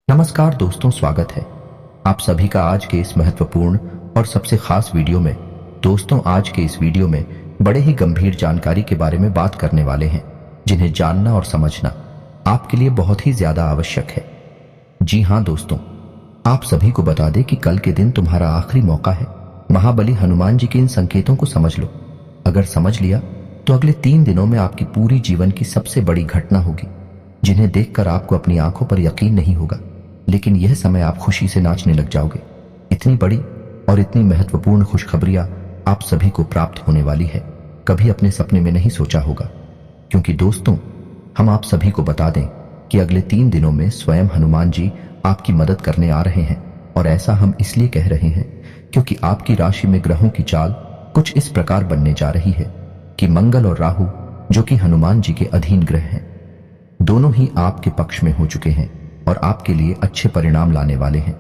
नमस्कार दोस्तों, स्वागत है आप सभी का आज के इस महत्वपूर्ण और सबसे खास वीडियो में। दोस्तों, आज के इस वीडियो में बड़े ही गंभीर जानकारी के बारे में बात करने वाले हैं, जिन्हें जानना और समझना आपके लिए बहुत ही ज्यादा आवश्यक है। जी हाँ दोस्तों, आप सभी को बता दें कि कल के दिन तुम्हारा आखिरी मौका है। महाबली हनुमान जी के इन संकेतों को समझ लो। अगर समझ लिया तो अगले 3 दिनों में आपकी पूरी जीवन की सबसे बड़ी घटना होगी, जिन्हें देखकर आपको अपनी आंखों पर यकीन नहीं होगा, लेकिन यह समय आप खुशी से नाचने लग जाओगे। इतनी बड़ी और इतनी महत्वपूर्ण खुशखबरियां आप सभी को प्राप्त होने वाली है, कभी अपने सपने में नहीं सोचा होगा। क्योंकि दोस्तों, हम आप सभी को बता दें कि अगले 3 दिनों में स्वयं हनुमान जी आपकी मदद करने आ रहे हैं। और ऐसा हम इसलिए कह रहे हैं क्योंकि आपकी राशि में ग्रहों की चाल कुछ इस प्रकार बनने जा रही है कि मंगल और राहु, जो कि हनुमान जी के अधीन ग्रह हैं, दोनों ही आपके पक्ष में हो चुके हैं और आपके लिए अच्छे परिणाम लाने वाले हैं।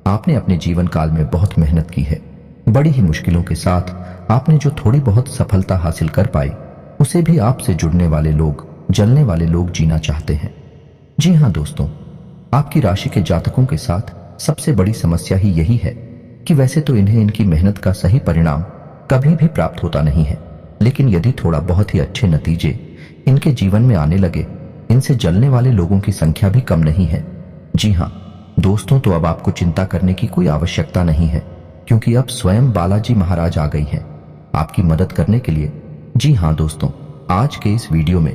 आपने अपने जीवन काल में बहुत मेहनत की है। बड़ी ही मुश्किलों के साथ आपने जो थोड़ी बहुत सफलता हासिल कर पाई, उसे भी आपसे जुड़ने वाले लोग, जलने वाले लोग जीना चाहते हैं। जी हाँ दोस्तों, आपकी राशि के जातकों के साथ सबसे बड़ी समस्या ही यही है कि वैसे तो इन्हें इनकी मेहनत का सही परिणाम कभी भी प्राप्त होता नहीं है, लेकिन यदि थोड़ा बहुत ही अच्छे नतीजे इनके जीवन में आने लगे, इनसे जलने वाले लोगों की संख्या भी कम नहीं है। जी हाँ दोस्तों, तो अब आपको चिंता करने की कोई आवश्यकता नहीं है, क्योंकि अब स्वयं बालाजी महाराज आ गई हैं आपकी मदद करने के लिए। जी हाँ दोस्तों, आज के इस वीडियो में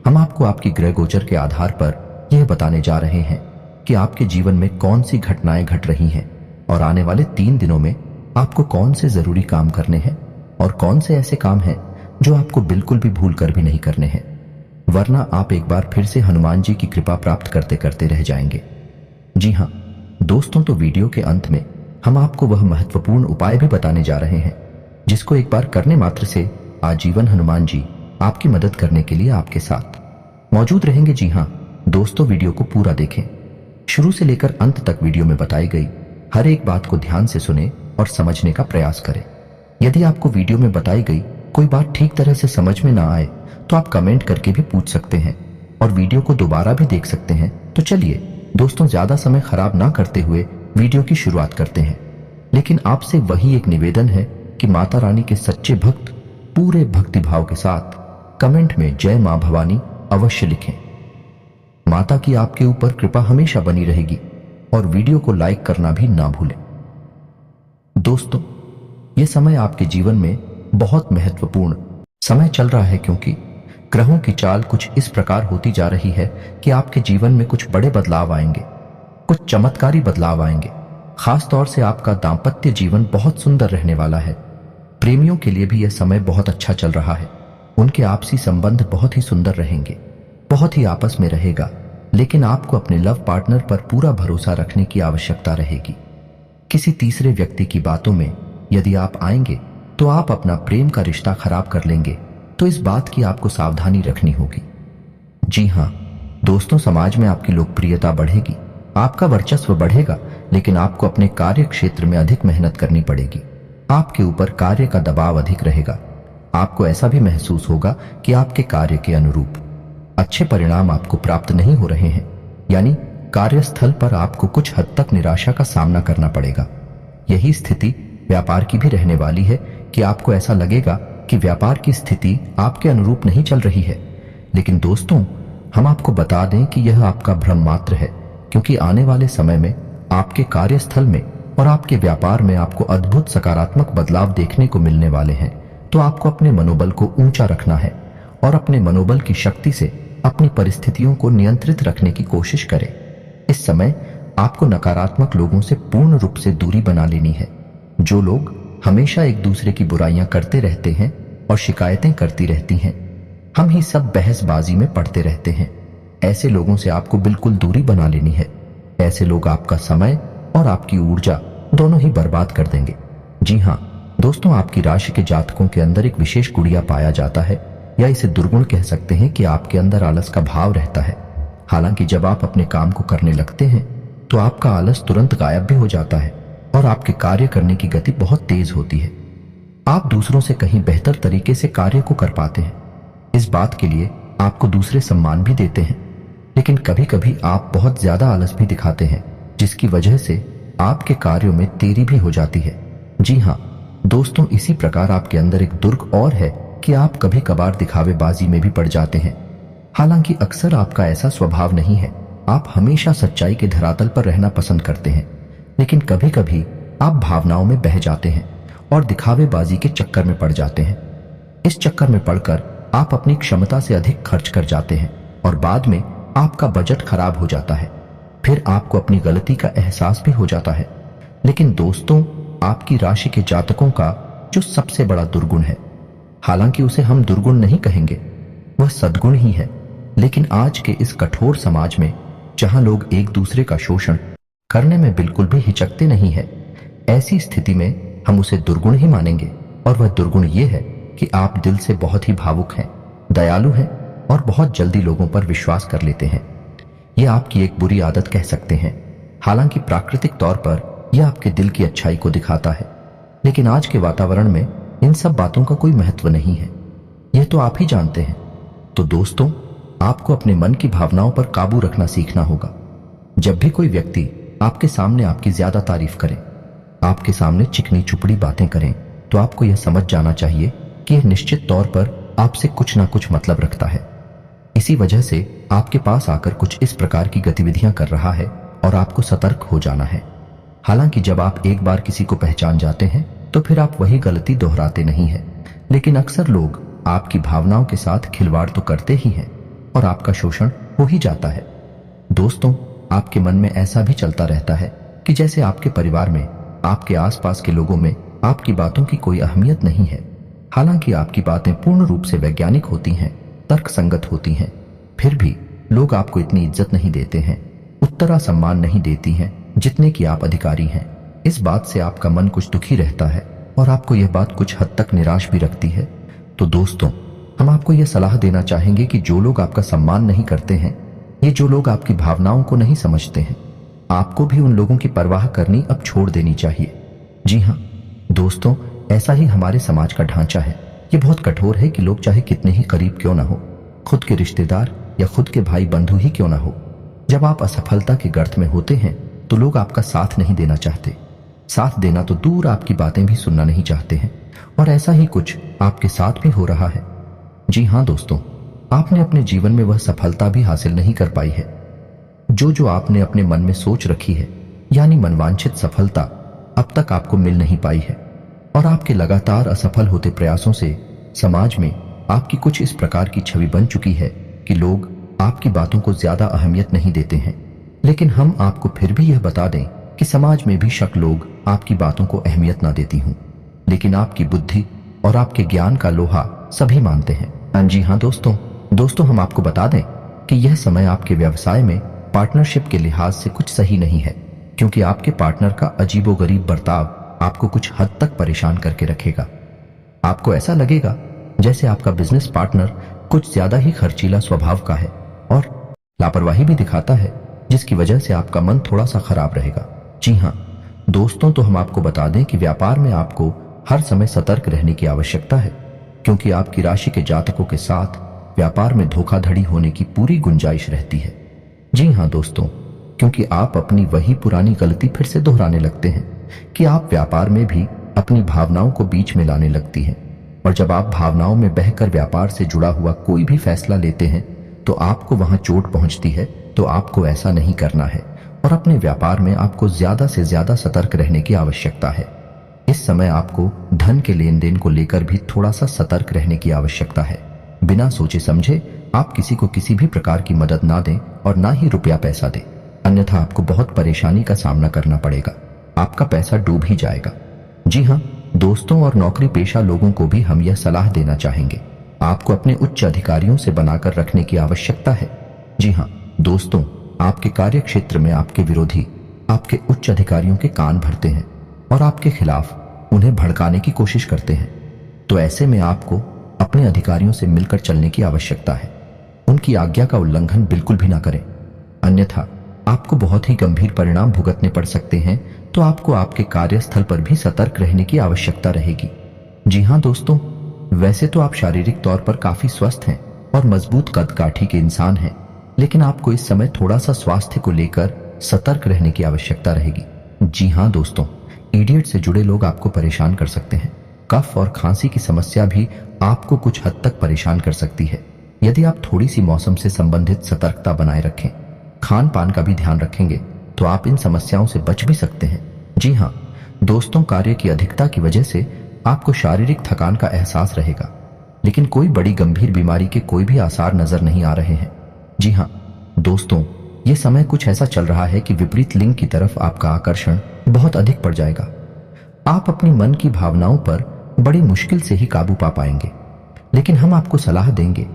हम आपको आपकी ग्रह गोचर के आधार पर यह बताने जा रहे हैं कि आपके जीवन में कौन सी घटनाएं घट रही हैं और आने वाले 3 दिनों में आपको कौन से जरूरी काम करने हैं और कौन से ऐसे काम हैं जो आपको बिल्कुल भी भूल कर भी नहीं करने हैं, वरना आप एक बार फिर से हनुमान जी की कृपा प्राप्त करते करते रह जाएंगे। जी हाँ दोस्तों, तो वीडियो के अंत में हम आपको वह महत्वपूर्ण उपाय भी बताने जा रहे हैं, जिसको एक बार करने मात्र से आजीवन हनुमान जी आपकी मदद करने के लिए आपके साथ मौजूद रहेंगे। जी हाँ दोस्तों, वीडियो को पूरा देखें, शुरू से लेकर अंत तक वीडियो में बताई गई हर एक बात को ध्यान से सुने और समझने का प्रयास करें। यदि आपको वीडियो में बताई गई कोई बात ठीक तरह से समझ में ना आए तो आप कमेंट करके भी पूछ सकते हैं और वीडियो को दोबारा भी देख सकते हैं। तो चलिए दोस्तों, ज्यादा समय खराब ना करते हुए वीडियो की शुरुआत करते हैं। लेकिन आपसे वही एक निवेदन है कि माता रानी के सच्चे भक्त पूरे भक्तिभाव के साथ कमेंट में जय मां भवानी अवश्य लिखें। माता की आपके ऊपर कृपा हमेशा बनी रहेगी और वीडियो को लाइक करना भी ना भूलें। दोस्तों, यह समय आपके जीवन में बहुत महत्वपूर्ण समय चल रहा है, क्योंकि ग्रहों की चाल कुछ इस प्रकार होती जा रही है कि आपके जीवन में कुछ बड़े बदलाव आएंगे, कुछ चमत्कारी बदलाव आएंगे। खास तौर से आपका दांपत्य जीवन बहुत सुंदर रहने वाला है। प्रेमियों के लिए भी यह समय बहुत अच्छा चल रहा है। उनके आपसी संबंध बहुत ही सुंदर रहेंगे, बहुत ही आपस में रहेगा। लेकिन आपको अपने लव पार्टनर पर पूरा भरोसा रखने की आवश्यकता रहेगी। किसी तीसरे व्यक्ति की बातों में यदि आप आएंगे तो आप अपना प्रेम का रिश्ता खराब कर लेंगे, तो इस बात की आपको सावधानी रखनी होगी। जी हाँ दोस्तों, समाज में आपकी लोकप्रियता बढ़ेगी, आपका वर्चस्व बढ़ेगा, लेकिन आपको अपने कार्य क्षेत्र में अधिक मेहनत करनी पड़ेगी। आपके ऊपर कार्य का दबाव अधिक रहेगा। आपको ऐसा भी महसूस होगा कि आपके कार्य के अनुरूप अच्छे परिणाम आपको प्राप्त नहीं हो रहे हैं, यानी कार्यस्थल पर आपको कुछ हद तक निराशा का सामना करना पड़ेगा। यही स्थिति व्यापार की भी रहने वाली है कि आपको ऐसा लगेगा कि व्यापार की स्थिति आपके अनुरूप नहीं चल रही है। लेकिन दोस्तों, हम आपको बता दें कि यह आपका भ्रम मात्र है, क्योंकि आने वाले समय में आपके कार्यस्थल में और आपके व्यापार में आपको अद्भुत सकारात्मक बदलाव देखने को मिलने वाले हैं। तो आपको अपने मनोबल को ऊंचा रखना है और अपने मनोबल की शक्ति से अपनी परिस्थितियों को नियंत्रित रखने की कोशिश करें। इस समय आपको नकारात्मक लोगों से पूर्ण रूप से दूरी बना लेनी है। जो लोग हमेशा एक दूसरे की बुराइयां करते रहते हैं और शिकायतें करती रहती हैं, हम ही सब बहसबाजी में पड़ते रहते हैं, ऐसे लोगों से आपको बिल्कुल दूरी बना लेनी है। ऐसे लोग आपका समय और आपकी ऊर्जा दोनों ही बर्बाद कर देंगे। जी हाँ दोस्तों, आपकी राशि के जातकों के अंदर एक विशेष गुड़िया पाया जाता है, या इसे दुर्गुण कह सकते हैं कि आपके अंदर आलस का भाव रहता है। हालांकि जब आप अपने काम को करने लगते हैं तो आपका आलस तुरंत गायब भी हो जाता है और आपके कार्य करने की गति बहुत तेज होती है। आप दूसरों से कहीं बेहतर तरीके से कार्य को कर पाते हैं। इस बात के लिए आपको दूसरे सम्मान भी देते हैं। लेकिन कभी कभी आप बहुत ज्यादा आलस भी दिखाते हैं, जिसकी वजह से आपके कार्यों में देरी भी हो जाती है। जी हाँ दोस्तों, इसी प्रकार आपके अंदर एक दुर्ग और है कि आप कभी कभार दिखावेबाजी में भी पड़ जाते हैं। हालांकि अक्सर आपका ऐसा स्वभाव नहीं है, आप हमेशा सच्चाई के धरातल पर रहना पसंद करते हैं, लेकिन कभी कभी आप भावनाओं में बह जाते हैं और दिखावेबाजी के चक्कर में पड़ जाते हैं। इस चक्कर में पड़कर आप अपनी क्षमता से अधिक खर्च कर जाते हैं और बाद में आपका बजट खराब हो जाता है। फिर आपको अपनी गलती का एहसास भी हो जाता है। लेकिन दोस्तों, आपकी राशि के जातकों का जो सबसे बड़ा दुर्गुण है, हालांकि उसे हम दुर्गुण नहीं कहेंगे, वह सद्गुण ही है। लेकिन आज के इस कठोर समाज में, जहां लोग एक दूसरे का शोषण करने में बिल्कुल भी हिचकते नहीं है, ऐसी स्थिति में हम उसे दुर्गुण ही मानेंगे। और वह दुर्गुण ये है कि आप दिल से बहुत ही भावुक हैं, दयालु हैं और बहुत जल्दी लोगों पर विश्वास कर लेते हैं। यह आपकी एक बुरी आदत कह सकते हैं। हालांकि प्राकृतिक तौर पर यह आपके दिल की अच्छाई को दिखाता है, लेकिन आज के वातावरण में इन सब बातों का कोई महत्व नहीं है, यह तो आप ही जानते हैं। तो दोस्तों, आपको अपने मन की भावनाओं पर काबू रखना सीखना होगा। जब भी कोई व्यक्ति आपके सामने आपकी ज्यादा तारीफ करे, आपके सामने चिकनी चुपड़ी बातें करें, तो आपको यह समझ जाना चाहिए कि यह निश्चित तौर पर आपसे कुछ ना कुछ मतलब रखता है। इसी वजह से आपके पास आकर कुछ इस प्रकार की गतिविधियां कर रहा है और आपको सतर्क हो जाना है। हालांकि जब आप एक बार किसी को पहचान जाते हैं तो फिर आप वही गलती दोहराते नहीं हैं, लेकिन अक्सर लोग आपकी भावनाओं के साथ खिलवाड़ तो करते ही हैं और आपका शोषण हो ही जाता है। दोस्तों, आपके मन में ऐसा भी चलता रहता है कि जैसे आपके परिवार में, आपके आसपास के लोगों में आपकी बातों की कोई अहमियत नहीं है। हालांकि आपकी बातें पूर्ण रूप से वैज्ञानिक होती हैं, तर्कसंगत होती हैं, फिर भी लोग आपको इतनी इज्जत नहीं देते हैं, उतना सम्मान नहीं देती हैं जितने कि आप अधिकारी हैं। इस बात से आपका मन कुछ दुखी रहता है और आपको यह बात कुछ हद तक निराश भी रखती है। तो दोस्तों, हम आपको यह सलाह देना चाहेंगे कि जो लोग आपका सम्मान नहीं करते हैं, ये जो लोग आपकी भावनाओं को नहीं समझते हैं, आपको भी उन लोगों की परवाह करनी अब छोड़ देनी चाहिए। जी हाँ दोस्तों, ऐसा ही हमारे समाज का ढांचा है। ये बहुत कठोर है कि लोग चाहे कितने ही करीब क्यों ना हो, खुद के रिश्तेदार या खुद के भाई बंधु ही क्यों ना हो, जब आप असफलता के गर्त में होते हैं तो लोग आपका साथ नहीं देना चाहते। साथ देना तो दूर, आपकी बातें भी सुनना नहीं चाहते हैं। और ऐसा ही कुछ आपके साथ भी हो रहा है। जी हाँ दोस्तों, आपने अपने जीवन में वह सफलता भी हासिल नहीं कर पाई है जो आपने अपने मन में सोच रखी है, यानी मनवांछित सफलता अब तक आपको मिल नहीं पाई है। और आपके लगातार असफल होते प्रयासों से समाज में आपकी कुछ इस प्रकार की छवि बन चुकी है कि लोग आपकी बातों को ज्यादा अहमियत नहीं देते हैं। लेकिन हम आपको फिर भी यह बता दें कि समाज में भी शक लोग आपकी बातों को अहमियत ना देती हूं, लेकिन आपकी बुद्धि और आपके ज्ञान का लोहा सभी मानते हैं। जी हाँ दोस्तों, हम आपको बता दें कि यह समय आपके व्यवसाय में पार्टनरशिप के लिहाज से कुछ सही नहीं है, क्योंकि आपके पार्टनर का अजीबोगरीब बर्ताव आपको कुछ हद तक परेशान करके रखेगा। आपको ऐसा लगेगा जैसे आपका बिजनेस पार्टनर कुछ ज्यादा ही खर्चीला स्वभाव का है और लापरवाही भी दिखाता है, जिसकी वजह से आपका मन थोड़ा सा खराब रहेगा। जी हाँ दोस्तों, तो हम आपको बता दें कि व्यापार में आपको हर समय सतर्क रहने की आवश्यकता है, क्योंकि आपकी राशि के जातकों के साथ व्यापार में धोखाधड़ी होने की पूरी गुंजाइश रहती है। जी हाँ दोस्तों, क्योंकि आप अपनी वही पुरानी गलती फिर से दोहराने लगते हैं कि आप व्यापार में भी अपनी भावनाओं को बीच में लाने लगती हैं। और जब आप भावनाओं में बहकर व्यापार से जुड़ा हुआ कोई भी फैसला लेते हैं तो आपको वहां चोट पहुंचती है। तो आपको ऐसा नहीं करना है और अपने व्यापार में आपको ज्यादा से ज्यादा सतर्क रहने की आवश्यकता है। इस समय आपको धन के लेन देन को लेकर भी थोड़ा सा सतर्क रहने की आवश्यकता है। बिना सोचे समझे आप किसी को किसी भी प्रकार की मदद ना दें और ना ही रुपया पैसा दें, अन्यथा आपको बहुत परेशानी का सामना करना पड़ेगा, आपका पैसा डूब ही जाएगा। जी हाँ दोस्तों, और नौकरी पेशा लोगों को भी हम यह सलाह देना चाहेंगे, आपको अपने उच्च अधिकारियों से बनाकर रखने की आवश्यकता है। जी हाँ दोस्तों, आपके कार्य क्षेत्र में आपके विरोधी आपके उच्च अधिकारियों के कान भरते हैं और आपके खिलाफ उन्हें भड़काने की कोशिश करते हैं। तो ऐसे में आपको अपने अधिकारियों से मिलकर चलने की आवश्यकता है। उनकी आज्ञा का उल्लंघन बिल्कुल भी ना करें, अन्यथा आपको बहुत ही गंभीर परिणाम भुगतने पड़ सकते हैं। तो आपको आपके कार्यस्थल पर भी सतर्क रहने की आवश्यकता रहेगी। जी हाँ दोस्तों, वैसे तो आप शारीरिक तौर पर काफी स्वस्थ हैं और मजबूत कद काठी के इंसान हैं, लेकिन आपको इस समय थोड़ा सा स्वास्थ्य को लेकर सतर्क रहने की आवश्यकता रहेगी। जी हाँ दोस्तों, इडियट से जुड़े लोग आपको परेशान कर सकते हैं। कफ और खांसी की समस्या भी आपको कुछ हद तक परेशान कर सकती है। यदि आप थोड़ी सी मौसम से संबंधित सतर्कता बनाए रखें, खान पान का भी ध्यान रखेंगे, तो आप इन समस्याओं से बच भी सकते हैं। जी हाँ दोस्तों, कार्य की अधिकता की वजह से आपको शारीरिक थकान का एहसास रहेगा, लेकिन कोई बड़ी गंभीर बीमारी के कोई भी आसार नजर नहीं आ रहे हैं। जी हाँ दोस्तों, ये समय कुछ ऐसा चल रहा है कि विपरीत लिंग की तरफ आपका आकर्षण बहुत अधिक पड़ जाएगा। आप अपनी मन की भावनाओं पर बड़ी मुश्किल से ही काबू पा पाएंगे, लेकिन हम आपको सलाह देंगे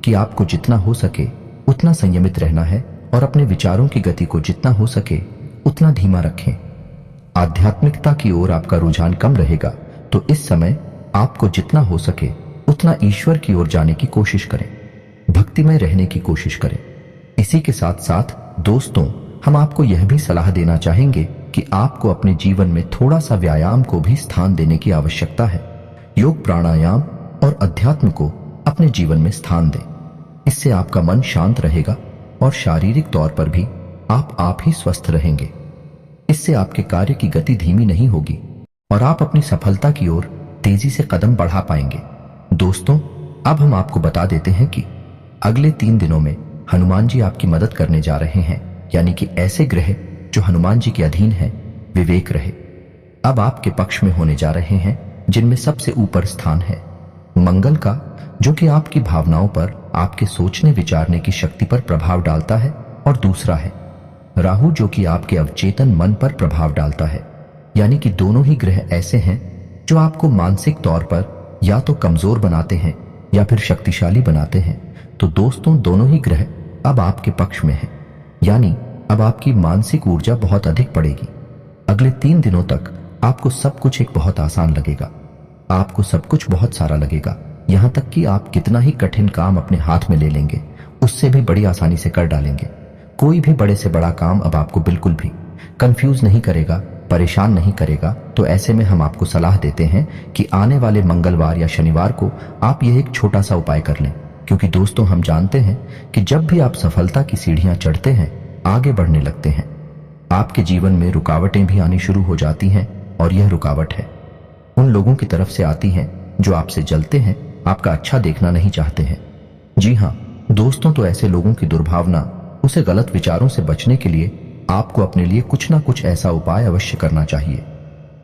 कि आपको जितना हो सके उतना संयमित रहना है और अपने विचारों की गति को जितना हो सके उतना धीमा रखें। आध्यात्मिकता की ओर आपका रुझान कम रहेगा, तो इस समय आपको जितना हो सके उतना ईश्वर की ओर जाने की कोशिश करें, भक्तिमय रहने की कोशिश करें। इसी के साथ साथ दोस्तों, हम आपको यह भी सलाह देना चाहेंगे कि आपको अपने जीवन में थोड़ा सा व्यायाम को भी स्थान देने की आवश्यकता है। योग, प्राणायाम और अध्यात्म को अपने जीवन में स्थान दें। इससे आपका मन शांत रहेगा और शारीरिक तौर पर भी आप ही स्वस्थ रहेंगे। इससे आपके कार्य की गति धीमी नहीं होगी और आप अपनी सफलता की ओर तेजी से कदम बढ़ा पाएंगे। दोस्तों, अब हम आपको बता देते हैं कि अगले 3 दिनों में हनुमान जी आपकी मदद करने जा रहे हैं, यानी कि ऐसे ग्रह जो हनुमान जी के अधीन हैं, विवेक रहे अब आपके पक्ष में होने जा रहे हैं, जिनमें सबसे ऊपर स्थान है मंगल का, जो कि आपकी भावनाओं पर, आपके सोचने विचारने की शक्ति पर प्रभाव डालता है, और दूसरा है राहु, जो कि आपके अवचेतन मन पर प्रभाव डालता है। यानी कि दोनों ही ग्रह ऐसे हैं जो आपको मानसिक तौर पर या तो कमजोर बनाते हैं या फिर शक्तिशाली बनाते हैं। तो दोस्तों, दोनों ही ग्रह अब आपके पक्ष में हैं, यानी अब आपकी मानसिक ऊर्जा बहुत अधिक पड़ेगी। अगले 3 दिनों तक आपको सब कुछ एक बहुत आसान लगेगा, आपको सब कुछ बहुत सारा लगेगा, यहां तक कि आप कितना ही कठिन काम अपने हाथ में ले लेंगे, उससे भी बड़ी आसानी से कर डालेंगे। कोई भी बड़े से बड़ा काम अब आपको बिल्कुल भी कंफ्यूज नहीं करेगा, परेशान नहीं करेगा। तो ऐसे में हम आपको सलाह देते हैं कि आने वाले मंगलवार या शनिवार को आप यह एक छोटा सा उपाय कर लें, क्योंकि दोस्तों, हम जानते हैं कि जब भी आप सफलता की सीढ़ियां चढ़ते हैं, आगे बढ़ने लगते हैं, आपके जीवन में रुकावटें भी आनी शुरू हो जाती हैं, और यह रुकावट है उन लोगों की तरफ से आती हैं जो आपसे जलते हैं, आपका अच्छा देखना नहीं चाहते हैं। जी हाँ दोस्तों, तो ऐसे लोगों की दुर्भावना, उसे गलत विचारों से बचने के लिए आपको अपने लिए कुछ ना कुछ ऐसा उपाय अवश्य करना चाहिए,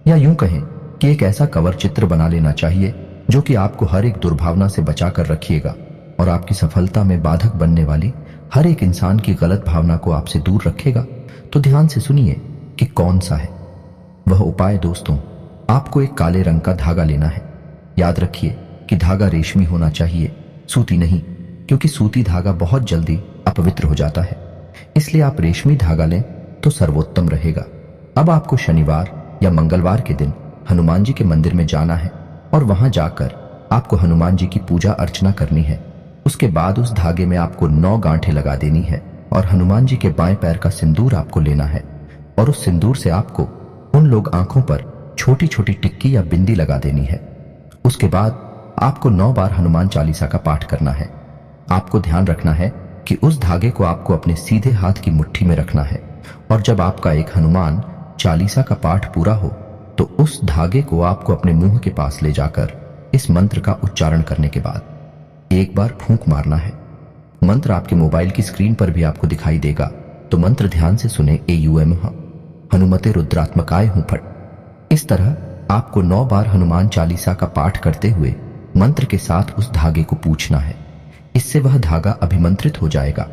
या यूं कहें कि एक ऐसा कवर चित्र बना लेना चाहिए जो कि आपको हर एक दुर्भावना से बचा कर रखिएगा और आपकी सफलता में बाधक बनने वाली हर एक इंसान की गलत भावना को आपसे दूर रखेगा। तो ध्यान से सुनिए कि कौन सा है वह उपाय। दोस्तों, आपको एक काले रंग का धागा लेना है। याद रखिए कि धागा रेशमी होना चाहिए, सूती नहीं, क्योंकि सूती धागा बहुत जल्दी अपवित्र हो जाता है। इसलिए आप रेशमी धागा लें तो सर्वोत्तम रहेगा। अब आपको शनिवार या मंगलवार के दिन हनुमान जी के मंदिर में जाना है और वहां जाकर आपको हनुमान जी की पूजा अर्चना करनी है। उसके बाद उस धागे में आपको 9 गांठें लगा देनी है और हनुमान जी के बाएं पैर का सिंदूर आपको लेना है, और उस सिंदूर से आपको उन लोग आंखों पर छोटी छोटी टिक्की या बिंदी लगा देनी है। उसके बाद आपको 9 बार हनुमान चालीसा का पाठ करना है। आपको ध्यान रखना है कि उस धागे को आपको अपने सीधे हाथ की मुट्ठी में रखना है, और जब आपका एक हनुमान चालीसा का पाठ पूरा हो तो उस धागे को आपको अपने मुंह के पास ले जाकर इस मंत्र का उच्चारण करने के बाद एक बार फूंक मारना है। मंत्र आपके मोबाइल की स्क्रीन पर भी आपको दिखाई देगा, तो मंत्र ध्यान से सुने। AUM हनुमते रुद्रात्मकाय हूं फट। इस तरह आपको 9 बार हनुमान चालीसा का पाठ करते हुए मंत्र के साथ उस धागे को पूछना है। इससे वह धागा अभिमंत्रित हो जाएगा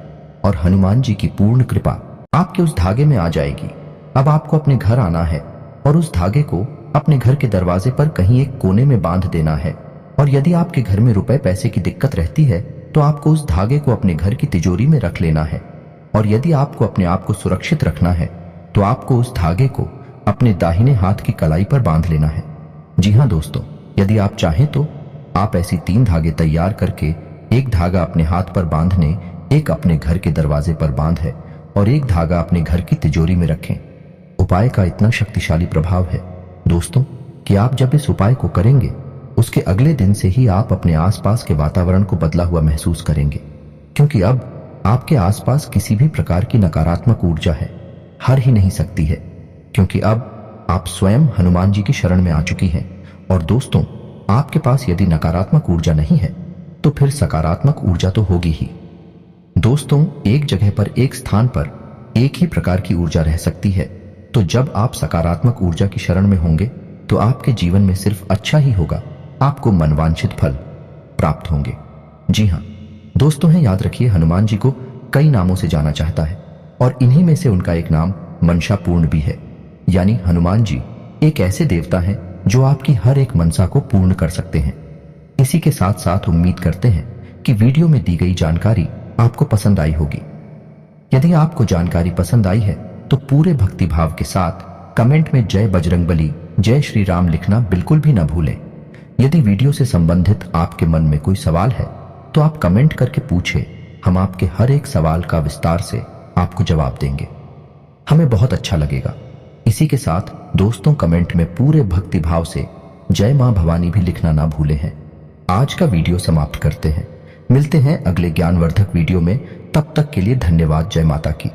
और हनुमान जी की पूर्ण कृपा आपके उस धागे में आ जाएगी। अब आपको अपने घर आना है और उस धागे को अपने घर के दरवाजे पर कहीं एक कोने में बांध देना है। और यदि आपके घर में रुपए पैसे की दिक्कत रहती है तो आपको उस धागे को अपने घर की तिजोरी में रख लेना है। और यदि आपको अपने आप को सुरक्षित रखना है तो आपको उस धागे को अपने दाहिने हाथ की कलाई पर बांध लेना है। जी हाँ दोस्तों, यदि आप चाहें तो आप ऐसी 3 धागे तैयार करके एक धागा अपने हाथ पर बांधने, एक अपने घर के दरवाजे पर बांधे और एक धागा अपने घर की तिजोरी में रखें। उपाय का इतना शक्तिशाली प्रभाव है दोस्तों कि आप जब इस उपाय को करेंगे उसके अगले दिन से ही आप अपने आसपास के वातावरण को बदला हुआ महसूस करेंगे, क्योंकि अब आपके आसपास किसी भी प्रकार की नकारात्मक ऊर्जा है हर ही नहीं सकती है, क्योंकि अब आप स्वयं हनुमान जी की शरण में आ चुकी हैं। और दोस्तों, आपके पास यदि नकारात्मक ऊर्जा नहीं है तो फिर सकारात्मक ऊर्जा तो होगी ही। दोस्तों, एक जगह पर, एक स्थान पर एक ही प्रकार की ऊर्जा रह सकती है, तो जब आप सकारात्मक ऊर्जा की शरण में होंगे तो आपके जीवन में सिर्फ अच्छा ही होगा, आपको मनवांछित फल प्राप्त होंगे। जी हाँ दोस्तों, याद रखिए, हनुमान जी को कई नामों से जाना चाहता है और इन्हीं में से उनका एक नाम मनसापूर्ण भी है। यानी हनुमान जी एक ऐसे देवता हैं जो आपकी हर एक मनसा को पूर्ण कर सकते हैं। इसी के साथ साथ उम्मीद करते हैं कि वीडियो में दी गई जानकारी आपको पसंद आई होगी। यदि आपको जानकारी पसंद आई है तो पूरे भक्तिभाव के साथ कमेंट में जय बजरंगबली, जय श्री राम लिखना बिल्कुल भी न भूलें। यदि वीडियो से संबंधित आपके मन में कोई सवाल है तो आप कमेंट करके पूछें, हम आपके हर एक सवाल का विस्तार से आपको जवाब देंगे, हमें बहुत अच्छा लगेगा। इसी के साथ दोस्तों, कमेंट में पूरे भक्तिभाव से जय मां भवानी भी लिखना ना भूले हैं। आज का वीडियो समाप्त करते हैं, मिलते हैं अगले ज्ञानवर्धक वीडियो में। तब तक के लिए धन्यवाद। जय माता की।